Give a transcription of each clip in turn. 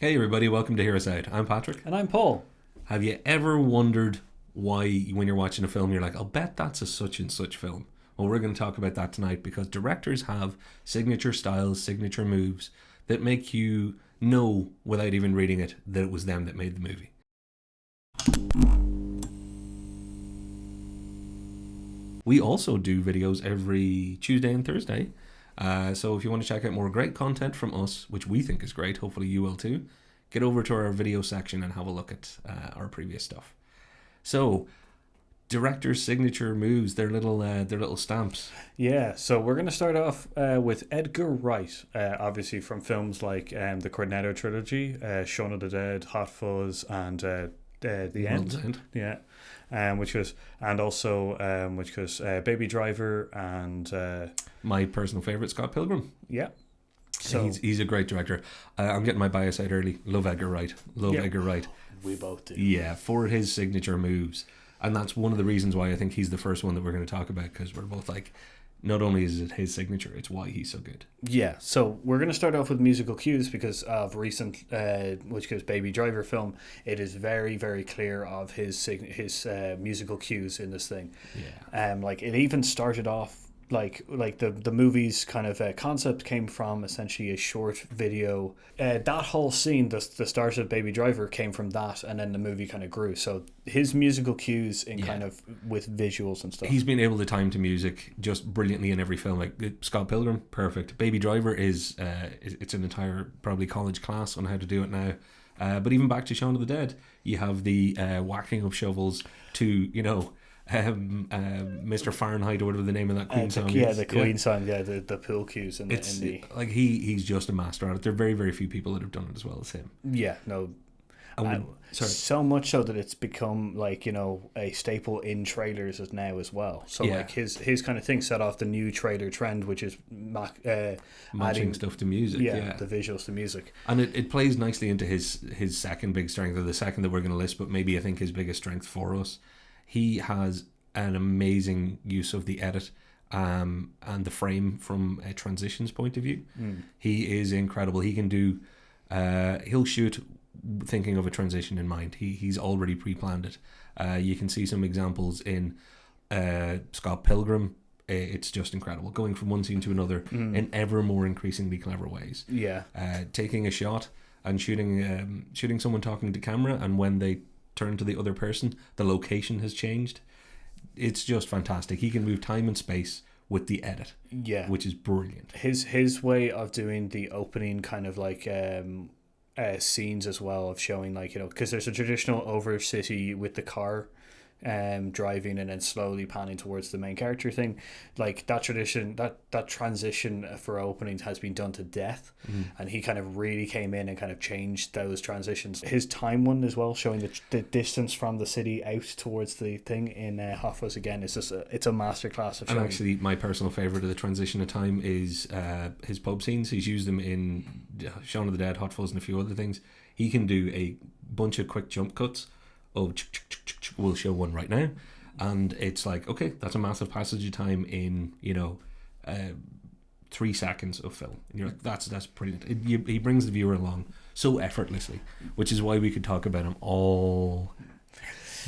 Hey everybody, welcome to Hear Us Out. I'm Patrick. And I'm Paul. Have you ever wondered why when you're watching a film you're like, I'll bet that's a such and such film? Well, we're going to talk about that tonight because directors have signature styles, signature moves that make you know without even reading it that it was them that made the movie. We also do videos every Tuesday and Thursday. So if you want to check out more great content from us, which we think is great, hopefully you will too, get over to our video section and have a look at our previous stuff. So, directors' signature moves, their little stamps. Yeah, so we're going to start off with Edgar Wright, obviously from films like the Cornetto trilogy, Shaun of the Dead, Hot Fuzz, and The End. Yeah, which was Baby Driver and my personal favorite, Scott Pilgrim. Yeah. So he's a great director. I'm getting my bias out early. Love Edgar Wright. Edgar Wright. We both do. Yeah, for his signature moves. And that's one of the reasons why I think he's the first one that we're going to talk about, because we're both like, not only is it his signature, it's why he's so good. Yeah, so we're going to start off with musical cues because of recent, which goes Baby Driver film. It is very, very clear of his musical cues in this thing. Yeah. Like it even started off like the movie's kind of concept came from essentially a short video. That whole scene, the start of Baby Driver, came from that, and then the movie kind of grew. So his musical cues in kind of with visuals and stuff. He's been able to time to music just brilliantly in every film. Like Scott Pilgrim, perfect. Baby Driver is it's an entire probably college class on how to do it now. But even back to Shaun of the Dead, you have the whacking of shovels to Mr. Fahrenheit or whatever the name of that Queen song is. Yeah, the Queen song, the pool cues and like he's just a master at it. There are very, very few people that have done it as well as him. Yeah, no. So much so that it's become a staple in trailers as now as well. So like his kind of thing set off the new trailer trend, which is matching stuff to music. Yeah, the visuals to music, and it plays nicely into his second big strength, or the second that we're going to list, but maybe I think his biggest strength for us. He has an amazing use of the edit and the frame from a transitions point of view. He is incredible. He can do he'll shoot thinking of a transition in mind. He's already pre-planned it. You can see some examples in Scott Pilgrim. It's just incredible, going from one scene to another in ever more increasingly clever ways. Yeah, taking a shot and shooting someone talking to camera, and when they turn to the other person, the location has changed. It's just fantastic. He can move time and space with the edit, which is brilliant. His way of doing the opening kind of like scenes as well, of showing because there's a traditional over city with the car driving and then slowly panning towards the main character thing. Like that tradition, that transition for openings has been done to death, and he kind of really came in and kind of changed those transitions. His time one as well, showing the distance from the city out towards the thing in Hot Fuzz again, is just it's a masterclass of showing. And actually my personal favourite of the transition of time is his pub scenes. He's used them in Shaun of the Dead, Hot Fuzz, and a few other things. He can do a bunch of quick jump cuts of we'll show one right now, and it's like, okay, that's a massive passage of time in 3 seconds of film, and you're like, that's brilliant. He brings the viewer along so effortlessly, which is why we could talk about him all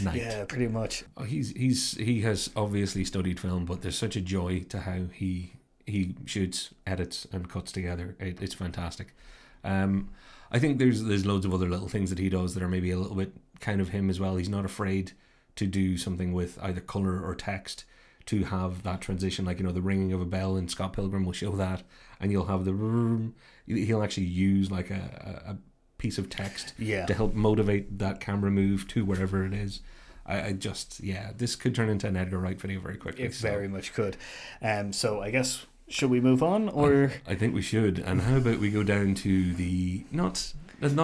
night. Yeah, pretty much. He has obviously studied film, but there's such a joy to how he shoots, edits, and cuts together. It's fantastic. I think there's loads of other little things that he does that are maybe a little bit kind of him as well. He's not afraid to do something with either color or text to have that transition, like the ringing of a bell in Scott Pilgrim will show that, and you'll have he'll actually use like a piece of text to help motivate that camera move to wherever it is. I just this could turn into an Edgar Wright video very quickly. It very much could. So I guess, should we move on, or I think we should. And how about we go down to the not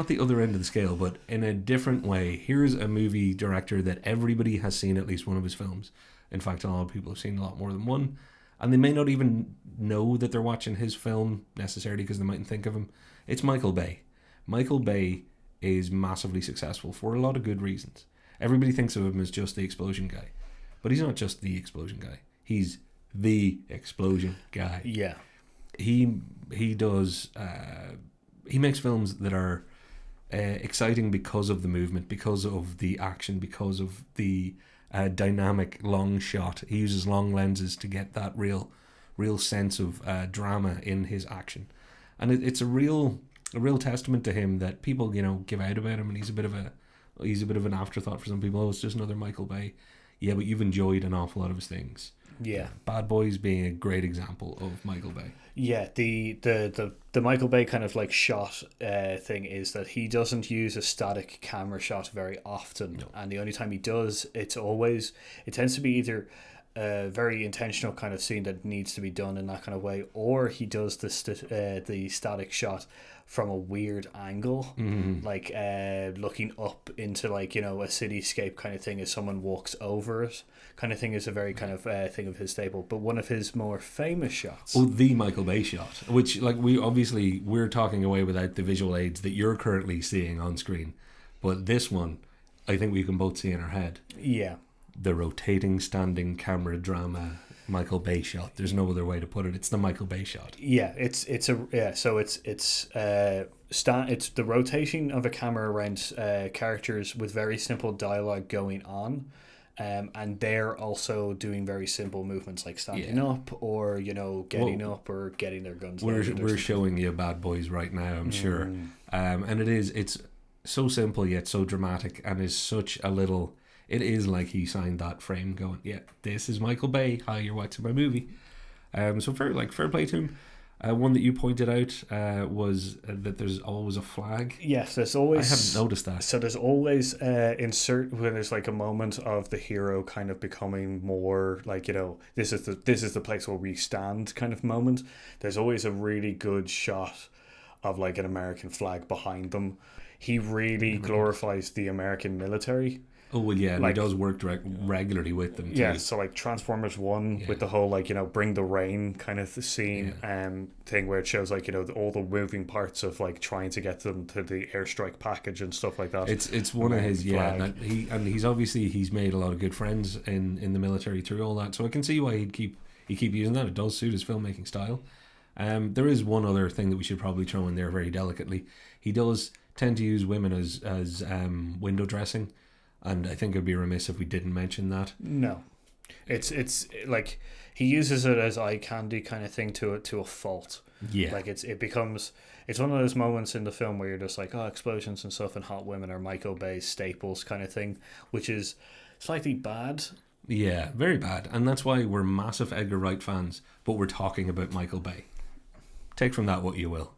the other end of the scale, but in a different way. Here's a movie director that everybody has seen at least one of his films. In fact, a lot of people have seen a lot more than one, and they may not even know that they're watching his film necessarily because they mightn't think of him. It's Michael Bay. Michael Bay is massively successful for a lot of good reasons. Everybody thinks of him as just the explosion guy, but he's not just the explosion guy. He's the explosion guy. Yeah. He does he makes films that are exciting because of the movement, because of the action, because of the dynamic long shot. He uses long lenses to get that real sense of drama in his action, and it's a real testament to him that people give out about him, and he's a bit of an afterthought for some people. Oh, it's just another Michael Bay. Yeah, but you've enjoyed an awful lot of his things. Yeah, Bad Boys being a great example of Michael Bay. Yeah, the Michael Bay kind of like shot thing is that he doesn't use a static camera shot very often, and the only time he does, it tends to be either a very intentional kind of scene that needs to be done in that kind of way, or he does the static shot from a weird angle, like looking up into like a cityscape kind of thing as someone walks over it kind of thing, is a very kind of thing of his staple. But one of his more famous shots, the Michael Bay shot, which like we're talking away without the visual aids that you're currently seeing on screen, but this one I think we can both see in our head. Yeah, the rotating standing camera drama Michael Bay shot. There's no other way to put it. It's the Michael Bay shot. Yeah, it's the rotation of a camera around characters with very simple dialogue going on, and they're also doing very simple movements like standing up or getting up or getting their guns. We're showing you Bad Boys right now, I'm sure, and it's so simple yet so dramatic, and is such a little. It is like he signed that frame going, yeah, this is Michael Bay. Hi, you're watching my movie. So fair play to him. One that you pointed out was that there's always a flag. Yes, there's always. I hadn't noticed that. So there's always when there's like a moment of the hero kind of becoming more like this is the place where we stand kind of moment. There's always a really good shot of like an American flag behind them. He really glorifies the American military. Oh, well, yeah, and he does work regularly with them, too. Yeah, so, like, Transformers 1 with the whole, like, bring the rain kind of scene thing where it shows, like, all the moving parts of, like, trying to get them to the airstrike package and stuff like that. It's one of his, and he's made a lot of good friends in the military through all that, so I can see why he'd keep using that. It does suit his filmmaking style. There is one other thing that we should probably throw in there very delicately. He does tend to use women as window dressing, and I think it'd be remiss if we didn't mention that. No, it's like he uses it as eye candy kind of thing to a fault. Yeah, like it's one of those moments in the film where you're just like, oh, explosions and stuff and hot women are Michael Bay's staples kind of thing, which is slightly bad. Yeah, very bad, and that's why we're massive Edgar Wright fans, but we're talking about Michael Bay. Take from that what you will,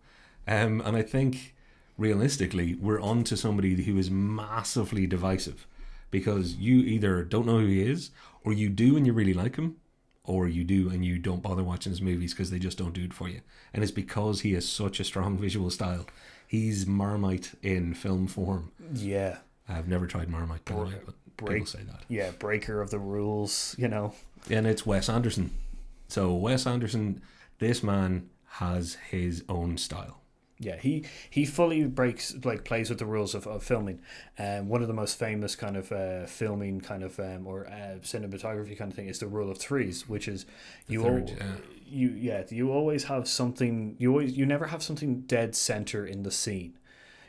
and I think realistically we're on to somebody who is massively divisive. Because you either don't know who he is, or you do and you really like him, or you do and you don't bother watching his movies because they just don't do it for you. And it's because he has such a strong visual style. He's Marmite in film form. Yeah. I've never tried Marmite, by the way, but people say that. Yeah, breaker of the rules, And it's Wes Anderson. So Wes Anderson, this man has his own style. Yeah, he fully plays with the rules of filming. One of the most famous kind of filming kind of or cinematography kind of thing is the rule of threes, which is you always have something. You never have something dead center in the scene.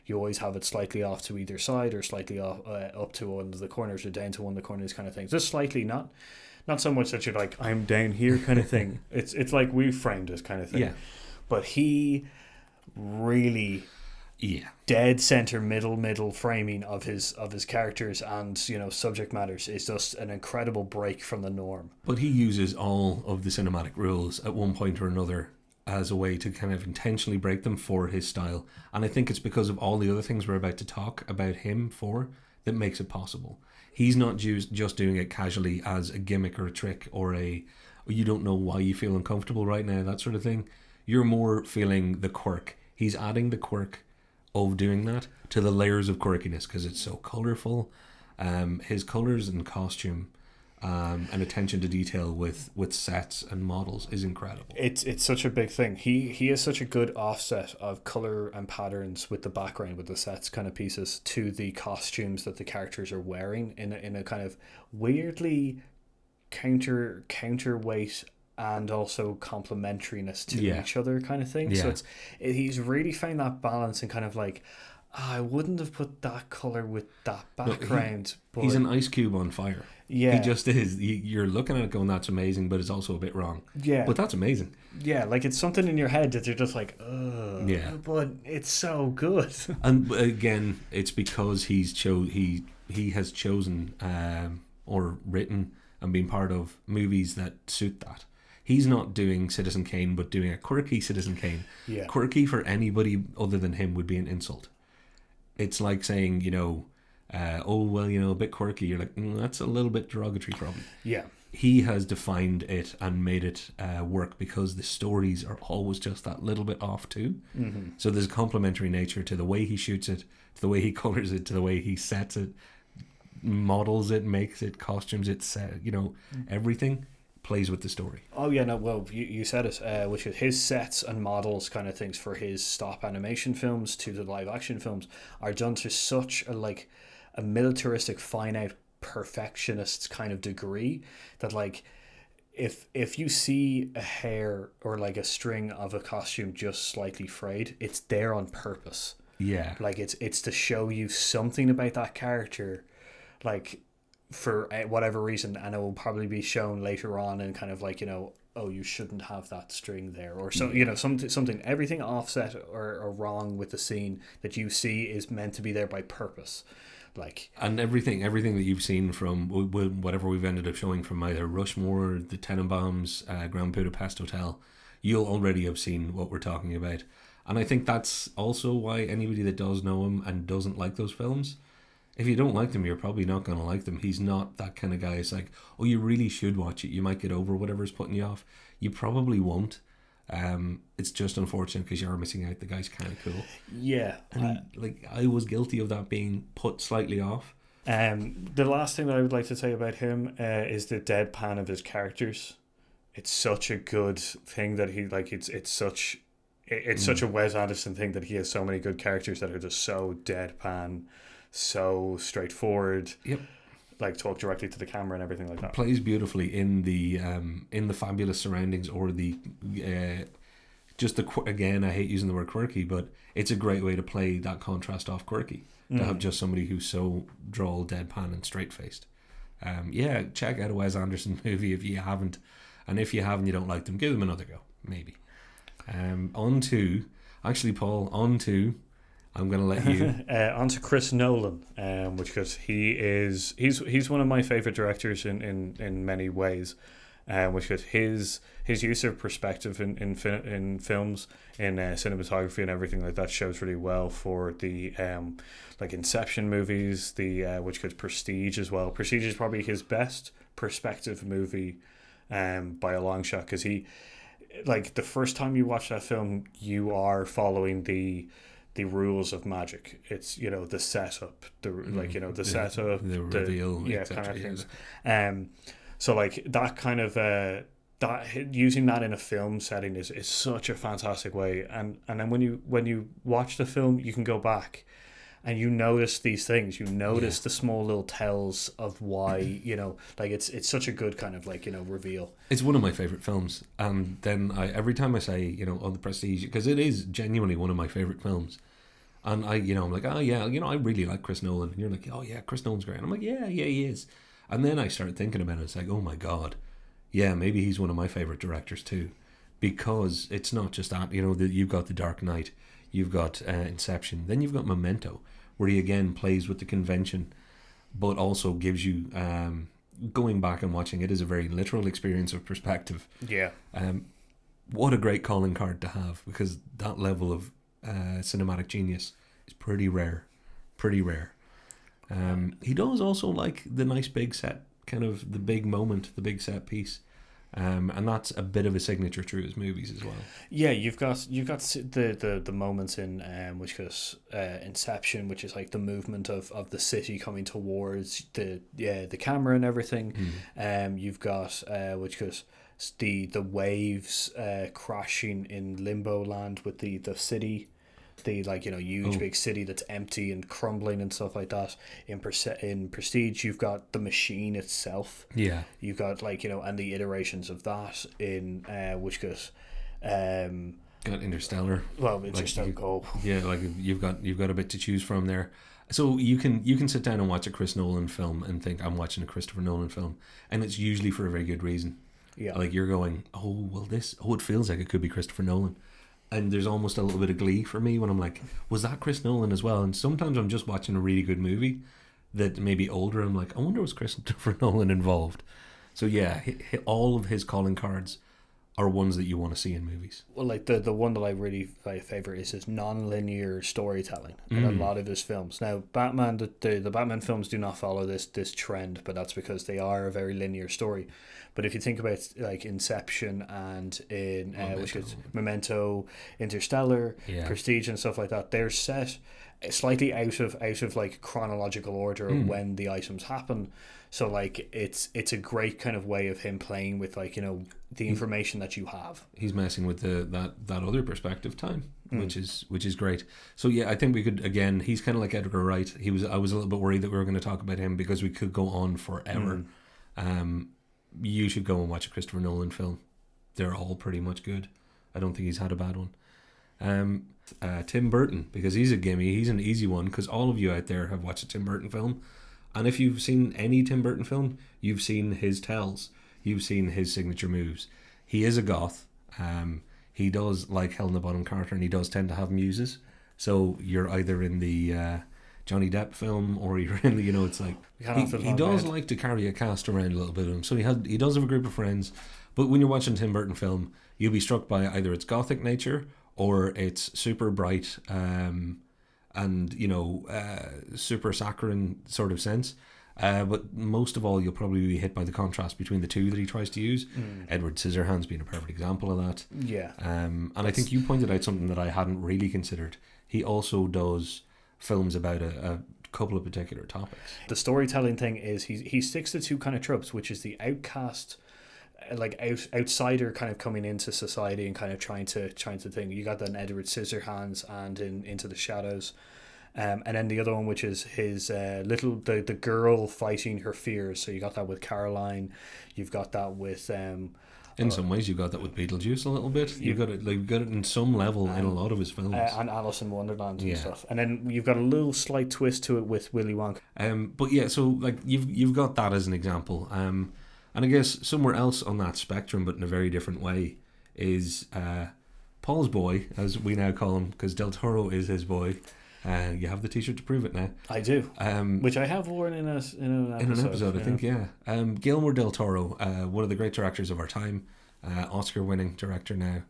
You always have it slightly off to either side, or slightly off, up to one of the corners, or down to one of the corners, kind of thing. Just slightly, not so much that you're like, I'm down here kind of thing. It's like we framed it kind of thing. Yeah, but he really dead center middle framing of his characters and subject matters is just an incredible break from the norm. But he uses all of the cinematic rules at one point or another as a way to kind of intentionally break them for his style, and I think it's because of all the other things we're about to talk about him for that makes it possible. He's not just doing it casually as a gimmick or a trick or you don't know why you feel uncomfortable right now, that sort of thing. You're more feeling the quirk. He's adding the quirk of doing that to the layers of quirkiness because it's so colourful. His colours and costume and attention to detail with sets and models is incredible. It's such a big thing. He has such a good offset of colour and patterns with the background, with the sets kind of pieces, to the costumes that the characters are wearing in a kind of weirdly counterweight and also complementariness to each other kind of thing. So he's really found that balance and kind of like, I wouldn't have put that color with that No, background, but he's an ice cube on fire. yeah, He just is. You're looking at it going, that's amazing, but it's also a bit wrong. yeah, But that's amazing. yeah. Like it's something in your head that you're just like, Yeah. but it's so good. And again, it's because he has chosen or written and been part of movies that suit that. He's not doing Citizen Kane, but doing a quirky Citizen Kane. Yeah, Quirky for anybody other than him would be an insult. It's like saying, oh, well, a bit quirky. You're like, that's a little bit derogatory, probably. yeah, He has defined it and made it work because the stories are always just that little bit off too. mm-hmm. So there's a complementary nature to the way he shoots it, to the way he colors it, to the way he sets it, models it, makes it, costumes it, everything plays with the story. Oh yeah, no. Well, you said it. Which is his sets and models, kind of things for his stop animation films to the live action films, are done to such a militaristic, fine out perfectionist kind of degree that like if you see a hair or like a string of a costume just slightly frayed, it's there on purpose. Yeah. Like it's to show you something about that character, like for whatever reason, and it will probably be shown later on and kind of like, oh, you shouldn't have that string there, or so, something everything offset or wrong with the scene that you see is meant to be there by purpose. Like, and everything that you've seen from whatever we've ended up showing from either Rushmore, the Tenenbaums, Grand Budapest Hotel, you'll already have seen what we're talking about. And I think that's also why anybody that does know him and doesn't like those films, if you don't like them, you're probably not going to like them. He's not that kind of guy. It's like, oh, you really should watch it. You might get over whatever's putting you off. You probably won't. It's just unfortunate because you're missing out. The guy's kind of cool. yeah. And I was guilty of that being put slightly off. The last thing that I would like to say about him is the deadpan of his characters. It's such a good thing that he it's such a Wes Anderson thing that he has so many good characters that are just so deadpan, so straightforward. Yep. Like talk directly to the camera and everything like that. Plays beautifully in the fabulous surroundings or the again, I hate using the word quirky, but it's a great way to play that contrast off quirky, to have just somebody who's so droll, deadpan and straight faced. Check out a Wes Anderson movie if you haven't, and if you haven't, you don't like them, give them another go, maybe. I'm going to let you On to Chris Nolan, which because he's one of my favorite directors in many ways, which is his use of perspective in films, in cinematography and everything like that shows really well for the like Inception movies, the which goes Prestige as well. Prestige is probably his best perspective movie by a long shot, because he, like, the first time you watch that film, you are following the rules of magic. It's, the setup, the setup, the reveal, yeah, etc. kind of things. So like that kind of that using that in a film setting is such a fantastic way. And then when you watch the film, you can go back and you notice these things. You notice the small little tells of why, it's such a good kind of reveal. It's one of my favorite films, and then every time I say on The Prestige, because it is genuinely one of my favorite films, and I'm like, oh yeah, I really like Chris Nolan, and you're like, oh yeah, Chris Nolan's great, and I'm like, yeah, he is. And then I started thinking about it. It's like, oh my god, yeah, maybe he's one of my favorite directors too, because it's not just that. You've got The Dark Knight, you've got Inception, then you've got Memento, where he again plays with the convention, but also gives you going back and watching it is a very literal experience of perspective. Yeah. What a great calling card to have, because that level of cinematic genius is pretty rare. He does also like the nice big set, kind of the big moment, the big set piece, and that's a bit of a signature through his movies as well. Yeah, you've got the moments in which goes Inception, which is like the movement of the city coming towards the camera and everything. You've got which goes the waves crashing in Limbo Land with the city. The huge big city that's empty and crumbling and stuff like that. In Prestige, you've got the machine itself. Yeah, you've got and the iterations of that in which goes Got Interstellar. Well, Interstellar. Yeah, like you've got a bit to choose from there. So you can sit down and watch a Chris Nolan film and think I'm watching a Christopher Nolan film, and it's usually for a very good reason. Yeah. Like you're going, it feels like it could be Christopher Nolan. And there's almost a little bit of glee for me when I'm like, was that Chris Nolan as well? And sometimes I'm just watching a really good movie that may be older. I'm like, I wonder was Christopher Nolan involved? So yeah, all of his calling cards are ones that you want to see in movies. Well, like the one that I really favourite is his nonlinear storytelling in a lot of his films. Now, Batman, the Batman films do not follow this trend, but that's because they are a very linear story. But if you think about like Inception and in which is Memento, Interstellar, Prestige, and stuff like that, they're set slightly out of like chronological order of when the items happen. So like it's a great kind of way of him playing with like, you know, the information that you have. He's messing with that other perspective time, which is great. So yeah, I think we could, again, he's kind of like Edgar Wright. I was a little bit worried that we were going to talk about him because we could go on forever. You should go and watch a Christopher Nolan film. They're all pretty much good. I don't think he's had a bad one. Tim Burton, because he's a gimme. He's an easy one because all of you out there have watched a Tim Burton film. And if you've seen any Tim Burton film, you've seen his tells. You've seen his signature moves. He is a goth. He does like Helena Bonham Carter, and he does tend to have muses. So you're either in the Johnny Depp film or you're in the, you know, it's like he does like to carry a cast around a little bit of him. So he does have a group of friends. But when you're watching Tim Burton film, you'll be struck by either its gothic nature or its super bright and, you know, super saccharine sort of sense. But most of all, you'll probably be hit by the contrast between the two that he tries to use. Edward Scissorhands being a perfect example of that. Yeah. And I think you pointed out something that I hadn't really considered. He also does films about a couple of particular topics. The storytelling thing is he sticks to two kind of tropes, which is the outcast, like outsider kind of coming into society and kind of trying to think. You got that in Edward Scissorhands and in Into the Shadows. And then the other one, which is his the girl fighting her fears. So you got that with Caroline. You've got that with in some ways, you got that with Beetlejuice a little bit. You got it in some level in a lot of his films, and Alice in Wonderland and stuff. And then you've got a little slight twist to it with Willy Wonka. But yeah, so like you've got that as an example. And I guess somewhere else on that spectrum, but in a very different way, is Paul's boy, as we now call him, because Del Toro is his boy. You have the T-shirt to prove it now. I do, which I have worn in an episode. I think, yeah. Guillermo del Toro, one of the great directors of our time, Oscar-winning director now.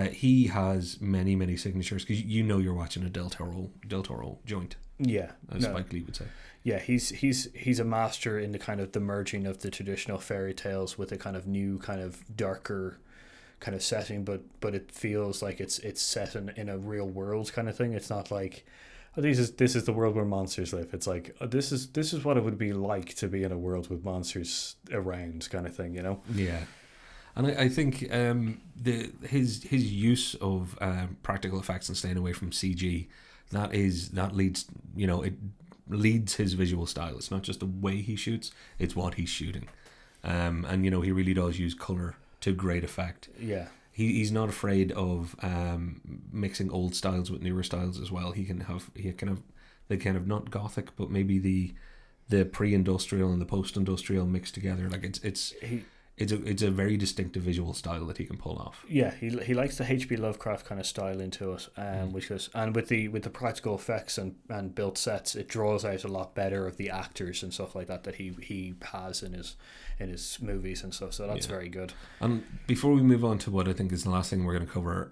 He has many, many signatures because you know you're watching a Del Toro joint. Yeah, as Spike Lee would say. Yeah, he's a master in the kind of the merging of the traditional fairy tales with a kind of new, kind of darker kind of setting, but it feels like it's set in a real world kind of thing. It's not like, oh, this is the world where monsters live. It's like, oh, this is what it would be like to be in a world with monsters around kind of thing, you know? Yeah. And I think his use of practical effects and staying away from CG, that leads, you know, it leads his visual style. It's not just the way he shoots, it's what he's shooting. And you know, he really does use colour to great effect. Yeah. He's not afraid of mixing old styles with newer styles as well. He can have the kind of not gothic, but maybe the pre-industrial and the post-industrial mixed together. Like it's a very distinctive visual style that he can pull off. Yeah, he likes the H.P. Lovecraft kind of style into it, which is, and with the practical effects and built sets, it draws out a lot better of the actors and stuff like that he has in his movies and stuff. So that's very good. And before we move on to what I think is the last thing we're going to cover,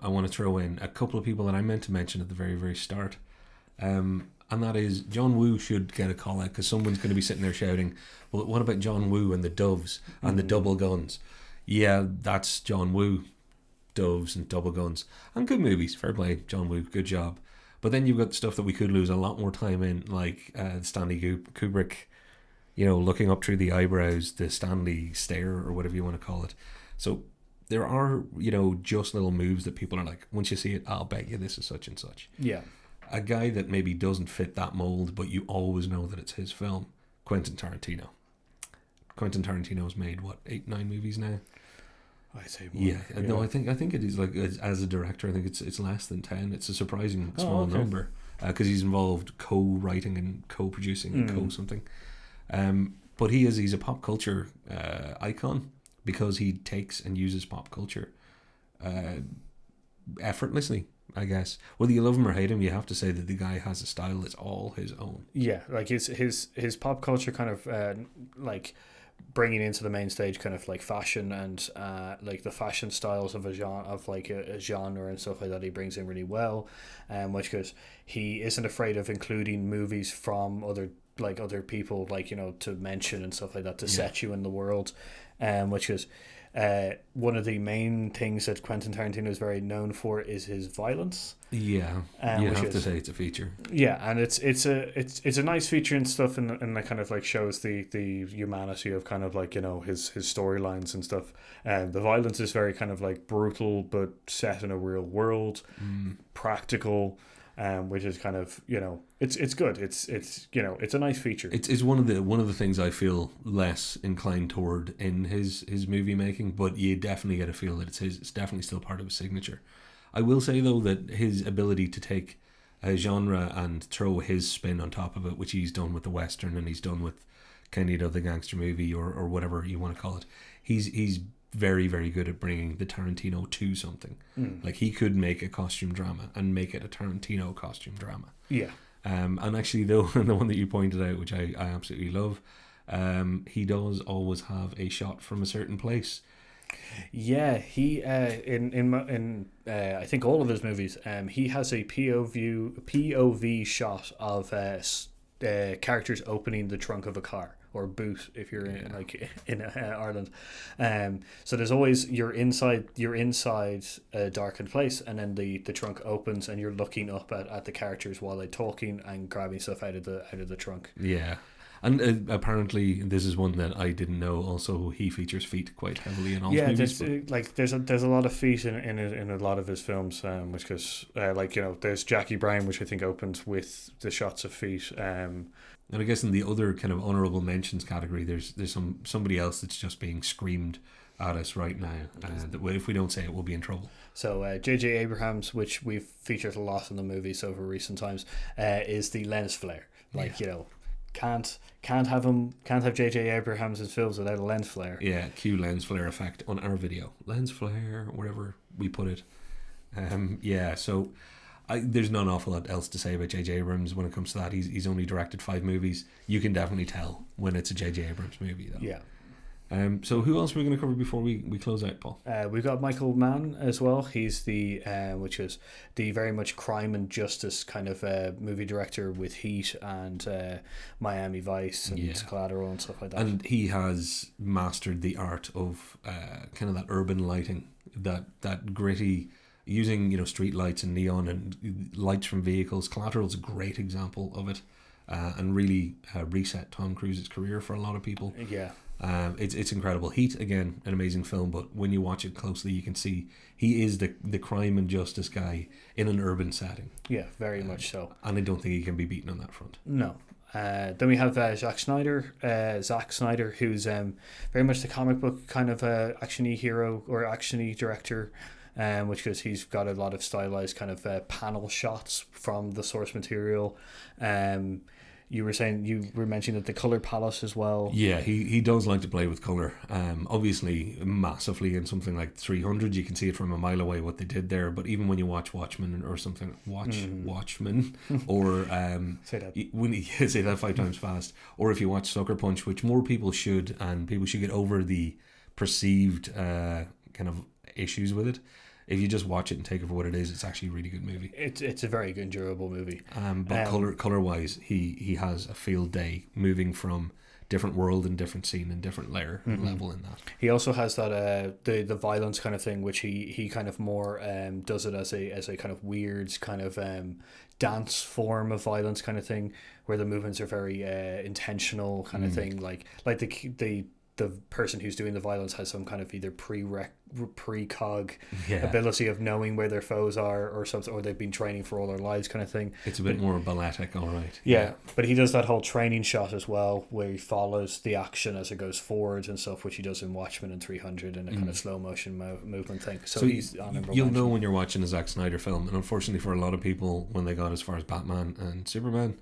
I want to throw in a couple of people that I meant to mention at the very, very start. And that is John Woo should get a call out because someone's going to be sitting there shouting, well, what about John Woo and the doves and the double guns? Yeah, that's John Woo, doves and double guns. And good movies, fair play, John Woo, good job. But then you've got stuff that we could lose a lot more time in, like Stanley Kubrick, you know, looking up through the eyebrows, the Stanley stare or whatever you want to call it. So there are, you know, just little moves that people are like, once you see it, I'll bet you this is such and such. Yeah. A guy that maybe doesn't fit that mold, but you always know that it's his film, Quentin Tarantino. Quentin Tarantino's made, 8-9 movies now? I'd say more. Yeah, no, I think it is like as a director, I think it's less than 10. It's a surprising small number because he's involved co-writing and co-producing and co-something. But he's a pop culture icon because he takes and uses pop culture effortlessly, I guess. Whether you love him or hate him, you have to say that the guy has a style that's all his own. Yeah, like his pop culture kind of like bringing into the main stage kind of like fashion and like the fashion styles of a genre and stuff like that he brings in really well, which because he isn't afraid of including movies from other people, like, you know, to mention and stuff like that to set you in the world, which is one of the main things that Quentin Tarantino is very known for is his violence. Yeah, you have to say it's a feature. Yeah, and it's a nice feature and stuff, and that kind of like shows the humanity of kind of like, you know, his storylines and stuff. And the violence is very kind of like brutal, but set in a real world, practical. Which is kind of, you know, it's good. It's you know, it's a nice feature. It's one of the things I feel less inclined toward in his movie making, but you definitely get a feel that it's definitely still part of his signature. I will say though that his ability to take a genre and throw his spin on top of it, which he's done with the Western and he's done with kind of, you know, the gangster movie or whatever you want to call it, he's very, very good at bringing the Tarantino to something. Like he could make a costume drama and make it a Tarantino costume drama. Yeah. And actually, though, the one that you pointed out, which I absolutely love, he does always have a shot from a certain place. Yeah, he in I think all of his movies, he has a POV shot of characters opening the trunk of a car or boot if you're in Ireland. So there's always you're inside a darkened place, and then the trunk opens and you're looking up at the characters while they're talking and grabbing stuff out of the trunk. Yeah. And apparently, this is one that I didn't know. Also, he features feet quite heavily in all his movies. There's a lot of feet in a lot of his films, which because like, you know, there's Jackie Brown, which I think opens with the shots of feet. And I guess in the other kind of honourable mentions category, there's somebody else that's just being screamed at us right now. That if we don't say it, we'll be in trouble. So J.J. Abrams, which we've featured a lot in the movies over recent times, is the lens flare. Like, you know, can't have J.J. Abrams' films without a lens flare. Yeah, cue lens flare effect on our video. Lens flare, wherever we put it. So there's not an awful lot else to say about J.J. Abrams when it comes to that. He's only directed 5 movies. You can definitely tell when it's a J.J. Abrams movie, though. Yeah. So who else are we going to cover before we close out, Paul? We've got Michael Mann as well. He's the which is the very much crime and justice kind of movie director with Heat and Miami Vice and Collateral and stuff like that. And he has mastered the art of kind of that urban lighting, that gritty, using, you know, street lights and neon and lights from vehicles. Collateral's a great example of it, and really reset Tom Cruise's career for a lot of people. Yeah. It's incredible. Heat, again, an amazing film, but when you watch it closely, you can see he is the crime and justice guy in an urban setting. Yeah, very much so. And I don't think he can be beaten on that front. No. Then we have Zack Snyder, who's very much the comic book kind of action-y hero or action-y director, which because he's got a lot of stylized kind of panel shots from the source material. You were mentioning that the color palette as well. Yeah, he does like to play with color. Obviously, massively in something like 300, you can see it from a mile away what they did there. But even when you watch Watchmen or something, Watchmen, or say that when you say that 5 times fast, or if you watch Sucker Punch, which more people should, and people should get over the perceived kind of issues with it. If you just watch it and take it for what it is, it's actually a really good movie. It's a very good, durable movie. But color wise, he has a field day moving from different world and different scene and different level in that. He also has that the violence kind of thing, which he kind of more does it as a kind of weird kind of dance form of violence kind of thing, where the movements are very intentional kind of thing, like the person who's doing the violence has some kind of either precog Yeah. ability of knowing where their foes are or something, or they've been training for all their lives kind of thing. It's a bit more balletic, all right. Yeah, but he does that whole training shot as well, where he follows the action as it goes forwards and stuff, which he does in Watchmen and 300 and a kind of slow motion movement thing. So he's honorable you'll mention. know when you're watching a Zack Snyder film, and unfortunately for a lot of people, when they got as far as Batman and Superman,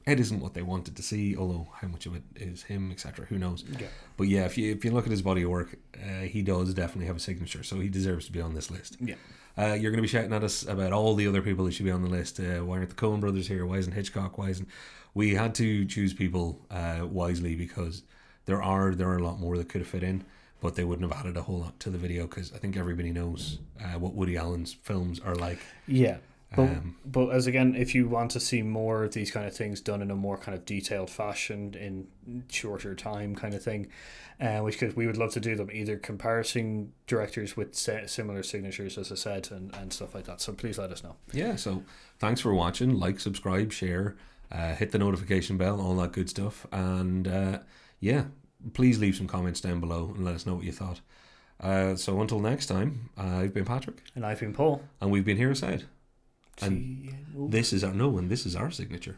it isn't what they wanted to see, although how much of it is him, etc., who knows. Yeah. But yeah, if you look at his body of work, he does definitely have a signature, so he deserves to be on this list. Yeah. You're going to be shouting at us about all the other people that should be on the list. Why aren't the Coen brothers here? Why isn't Hitchcock? Why isn't... We had to choose people wisely, because there are a lot more that could have fit in, but they wouldn't have added a whole lot to the video, because I think everybody knows what Woody Allen's films are like. Yeah. But as again, if you want to see more of these kind of things done in a more kind of detailed fashion in shorter time kind of thing, which we would love to do them, either comparison directors with similar signatures, as I said, and stuff like that. So please let us know. Yeah, so thanks for watching. Like, subscribe, share, hit the notification bell, all that good stuff. And yeah, please leave some comments down below and let us know what you thought. So until next time, I've been Patrick. And I've been Paul. And we've been Here Aside. And this is our signature.